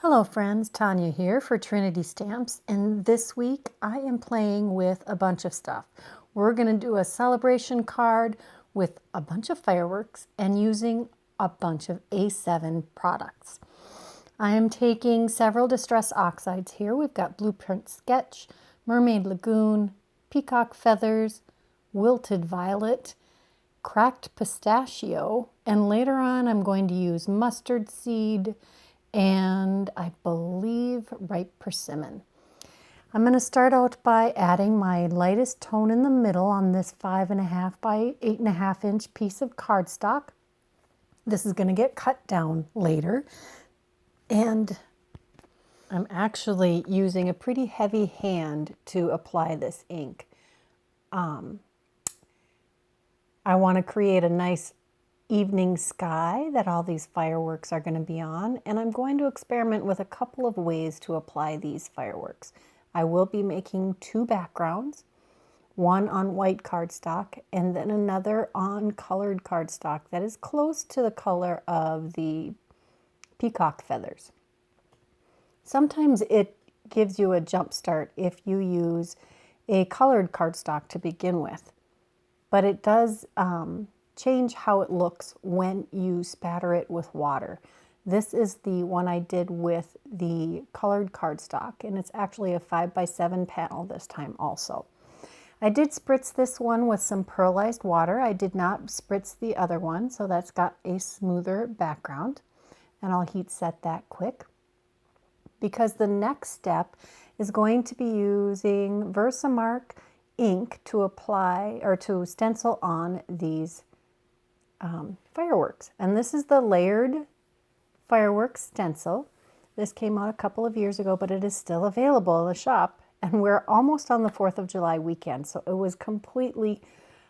Hello friends, Tanya here for Trinity Stamps, and this week I am playing with a bunch of stuff. We're going to do a celebration card with a bunch of fireworks and using a bunch of A7 products. I am taking several Distress Oxides here. We've got Blueprint Sketch, Mermaid Lagoon, Peacock Feathers, Wilted Violet, Cracked Pistachio, and later on I'm going to use Mustard Seed, and I believe ripe persimmon. I'm going to start out by adding my lightest tone in the middle on this 5.5 by 8.5 inch piece of cardstock. This is going to get cut down later, and I'm actually using a pretty heavy hand to apply this ink. I want to create a nice evening sky that all these fireworks are going to be on, and I'm going to experiment with a couple of ways to apply these fireworks. I will be making two backgrounds, one on white cardstock and then another on colored cardstock that is close to the color of the peacock feathers. Sometimes it gives you a jump start if you use a colored cardstock to begin with, but it does change how it looks when you spatter it with water. This is the one I did with the colored cardstock, and it's actually a 5 by 7 panel this time also. I did spritz this one with some pearlized water. I did not spritz the other one, so that's got a smoother background, and I'll heat set that quick because the next step is going to be using VersaMark ink to apply or to stencil on these fireworks. And this is the layered fireworks stencil. This came out a couple of years ago, but it is still available in the shop, and we're almost on the 4th of July weekend, so it was completely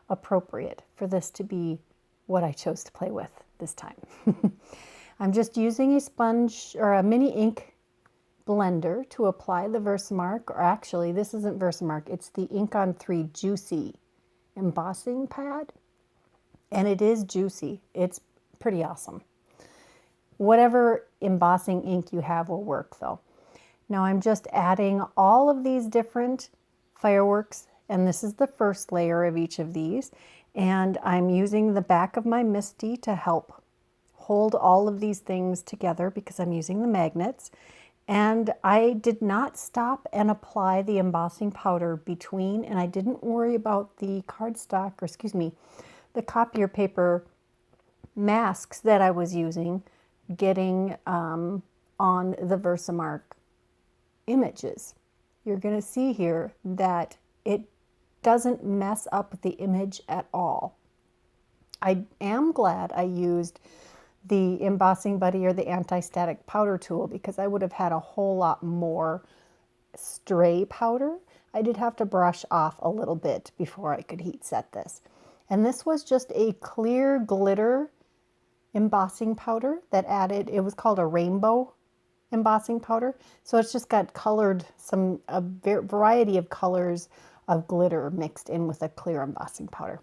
appropriate for this to be what I chose to play with this time. I'm just using a sponge or a mini ink blender to apply the VersaMark, or actually this isn't VersaMark, it's the Ink on 3 Juicy embossing pad. And it is juicy. It's pretty awesome. Whatever embossing ink you have will work though. Now I'm just adding all of these different fireworks, and this is the first layer of each of these. And I'm using the back of my MISTI to help hold all of these things together because I'm using the magnets. And I did not stop and apply the embossing powder between, and I didn't worry about the cardstock, or excuse me, the copier paper masks that I was using getting on the VersaMark images. You're going to see here that it doesn't mess up the image at all. I am glad I used the Embossing Buddy or the anti-static powder tool because I would have had a whole lot more stray powder. I did have to brush off a little bit before I could heat set this. And this was just a clear glitter embossing powder that added, it was called a rainbow embossing powder. So it's just got colored, a variety of colors of glitter mixed in with a clear embossing powder.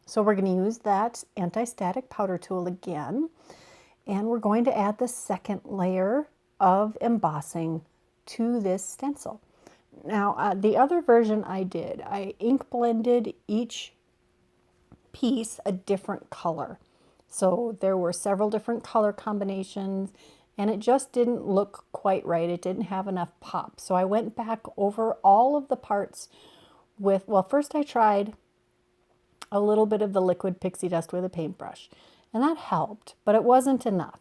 So we're going to use that anti-static powder tool again, and we're going to add the second layer of embossing to this stencil. Now the other version I did, I ink blended each piece a different color. So there were several different color combinations, and it just didn't look quite right. It didn't have enough pop. So I went back over all of the parts with, well, first I tried a little bit of the liquid pixie dust with a paintbrush, and that helped, but it wasn't enough.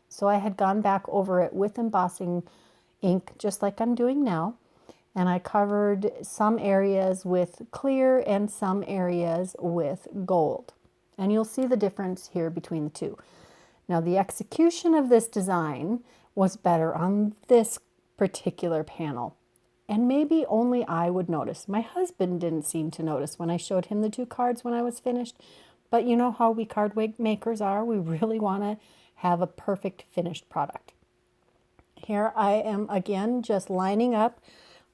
So I had gone back over it with embossing ink, just like I'm doing now, and I covered some areas with clear and some areas with gold. And you'll see the difference here between the two. Now the execution of this design was better on this particular panel. And maybe only I would notice. My husband didn't seem to notice when I showed him the two cards when I was finished. But you know how we card makers are. We really want to have a perfect finished product. Here I am again just lining up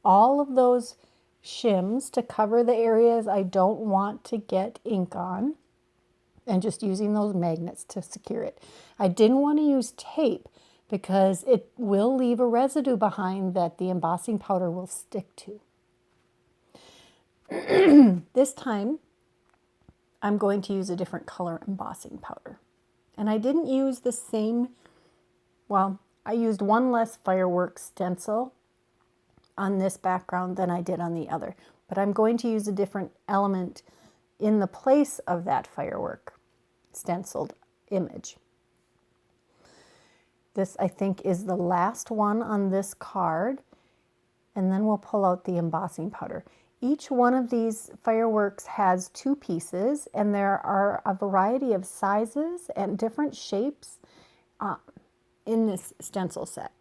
all of those shims to cover the areas I don't want to get ink on, and just using those magnets to secure it. I didn't want to use tape because it will leave a residue behind that the embossing powder will stick to. This time, I'm going to use a different color embossing powder. And I didn't use the same, well, I used one less fireworks stencil on this background than I did on the other. But I'm going to use a different element in the place of that firework stenciled image. This, I think, is the last one on this card. And then we'll pull out the embossing powder. Each one of these fireworks has two pieces, and there are a variety of sizes and different shapes in this stencil set.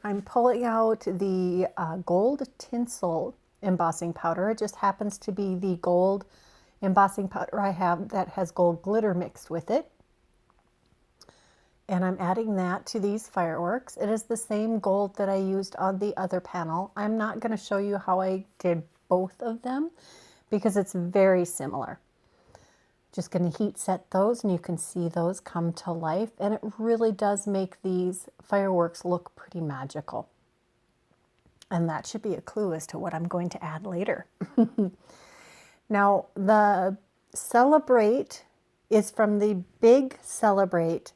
I'm pulling out the gold tinsel embossing powder. It just happens to be the gold embossing powder I have that has gold glitter mixed with it. And I'm adding that to these fireworks. It is the same gold that I used on the other panel. I'm not going to show you how I did both of them because it's very similar. Just going to heat set those and you can see those come to life. And it really does make these fireworks look pretty magical. And that should be a clue as to what I'm going to add later. Now, the Celebrate is from the big Celebrate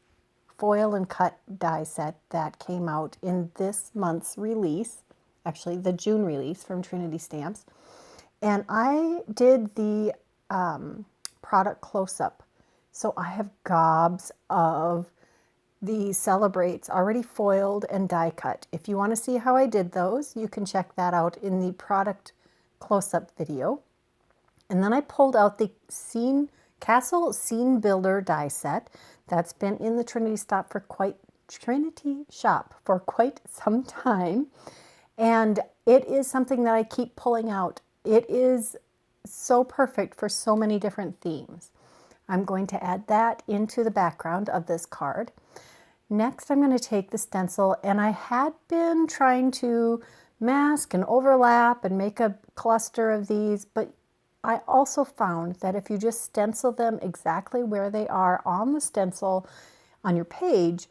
foil and cut die set that came out in this month's release, actually the June release from Trinity Stamps. And I did the product close-up. So I have gobs of the Celebrates already foiled and die cut. If you want to see how I did those, you can check that out in the product close-up video. And then I pulled out the Castle Scene Builder die set that's been in the Trinity shop for quite some time. And it is something that I keep pulling out. It is so perfect for so many different themes. I'm going to add that into the background of this card. Next, I'm going to take the stencil, and I had been trying to mask and overlap and make a cluster of these, but I also found that if you just stencil them exactly where they are on the stencil on your page,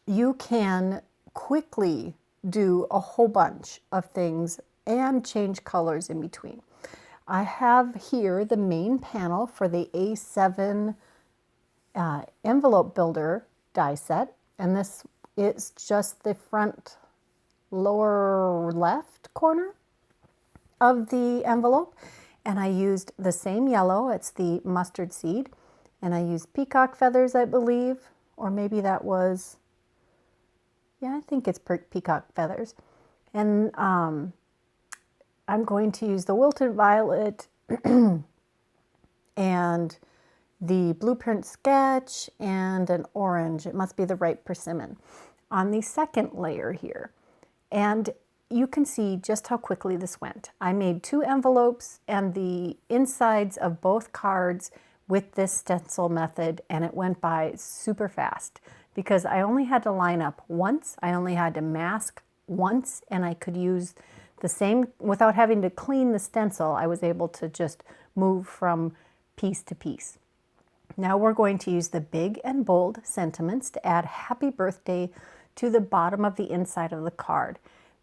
you can quickly do a whole bunch of things and change colors in between. I have here the main panel for the A7 envelope builder die set, and this is just the front lower left corner of the envelope. And I used the same yellow, it's the mustard seed, and I used peacock feathers, I believe, or maybe that was, yeah, I think it's peacock feathers. And I'm going to use the wilted violet and the blueprint sketch and an orange. It must be the ripe persimmon on the second layer here. And you can see just how quickly this went. I made 2 envelopes and the insides of both cards with this stencil method, and it went by super fast because I only had to line up once, I only had to mask once, and I could use the same without having to clean the stencil. I was able to just move from piece to piece. Now we're going to use the big and bold sentiments to add happy birthday to the bottom of the inside of the card.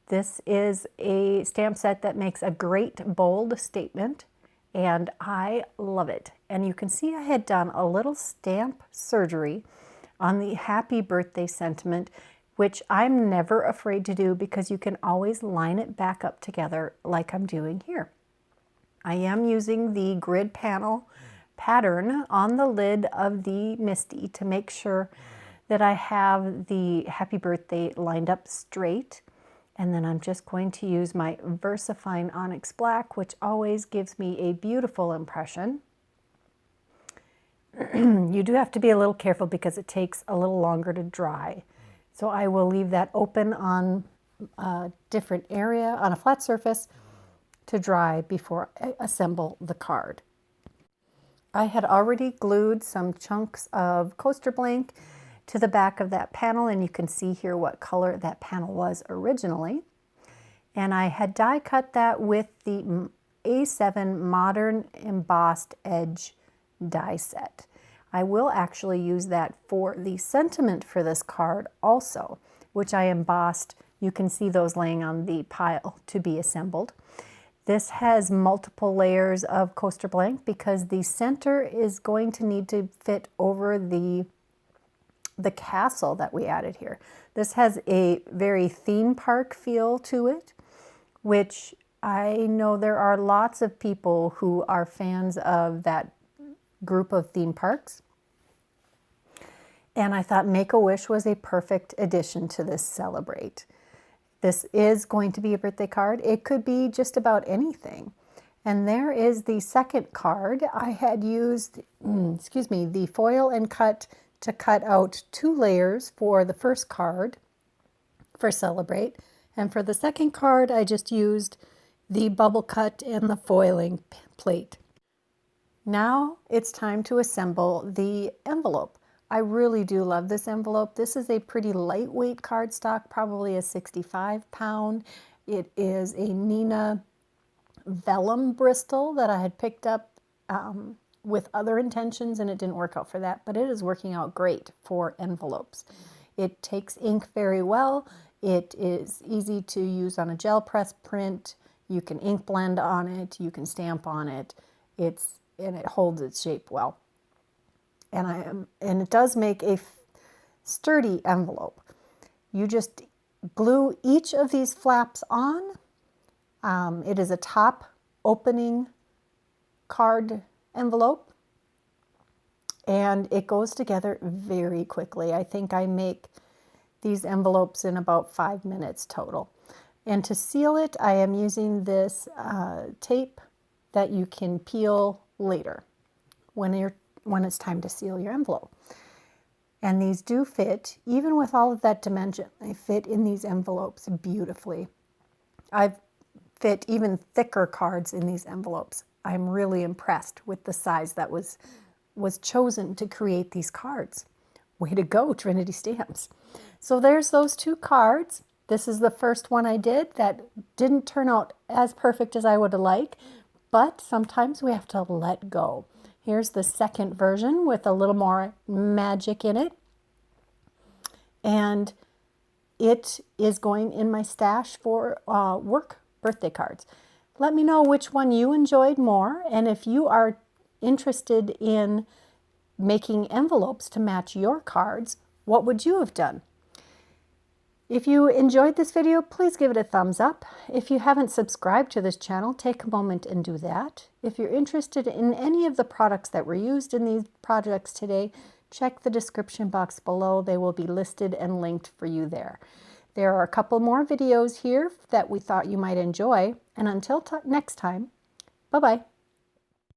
This is a stamp set that makes a great bold statement, and I love it. And you can see I had done a little stamp surgery on the happy birthday sentiment, which I'm never afraid to do because you can always line it back up together like I'm doing here. I am using the grid panel pattern on the lid of the Misty to make sure that I have the happy birthday lined up straight. And then I'm just going to use my VersaFine Onyx Black, which always gives me a beautiful impression. You do have to be a little careful because it takes a little longer to dry. So I will leave that open on a different area, on a flat surface, to dry before I assemble the card. I had already glued some chunks of coaster blank to the back of that panel, and you can see here what color that panel was originally. And I had die cut that with the A7 Modern Embossed Edge die set. I will actually use that for the sentiment for this card also, which I embossed. You can see those laying on the pile to be assembled. This has multiple layers of coaster blank because the center is going to need to fit over the castle that we added here. This has a very theme park feel to it, which I know there are lots of people who are fans of that group of theme parks. And I thought Make-A-Wish was a perfect addition to this Celebrate. This is going to be a birthday card. It could be just about anything. And there is the second card. I had used, the foil and cut to cut out 2 layers for the first card for Celebrate. And for the second card, I just used the bubble cut and the foiling plate. Now it's time to assemble the envelope. I really do love this envelope. This is a pretty lightweight cardstock, probably a 65-pound. It is a Nina vellum Bristol that I had picked up with other intentions, and it didn't work out for that, but it is working out great for envelopes. It takes ink very well. It is easy to use on a gel press print. You can ink blend on it. You can stamp on it. And it holds its shape well. And it does make a sturdy envelope. You just glue each of these flaps on. It is a top opening card envelope, and it goes together very quickly. I think I make these envelopes in about 5 minutes total. And to seal it, I am using this tape that you can peel later when it's time to seal your envelope. And these do fit, even with all of that dimension, they fit in these envelopes beautifully. I've fit even thicker cards in these envelopes. I'm really impressed with the size that was chosen to create these cards. Way to go, Trinity Stamps. So there's those 2 cards. This is the first one I did that didn't turn out as perfect as I would like, but sometimes we have to let go. Here's the second version with a little more magic in it. And it is going in my stash for work birthday cards. Let me know which one you enjoyed more, and if you are interested in making envelopes to match your cards, what would you have done? If you enjoyed this video, please give it a thumbs up. If you haven't subscribed to this channel, take a moment and do that. If you're interested in any of the products that were used in these projects today, check the description box below. They will be listed and linked for you there. There are a couple more videos here that we thought you might enjoy. And until next time, bye-bye.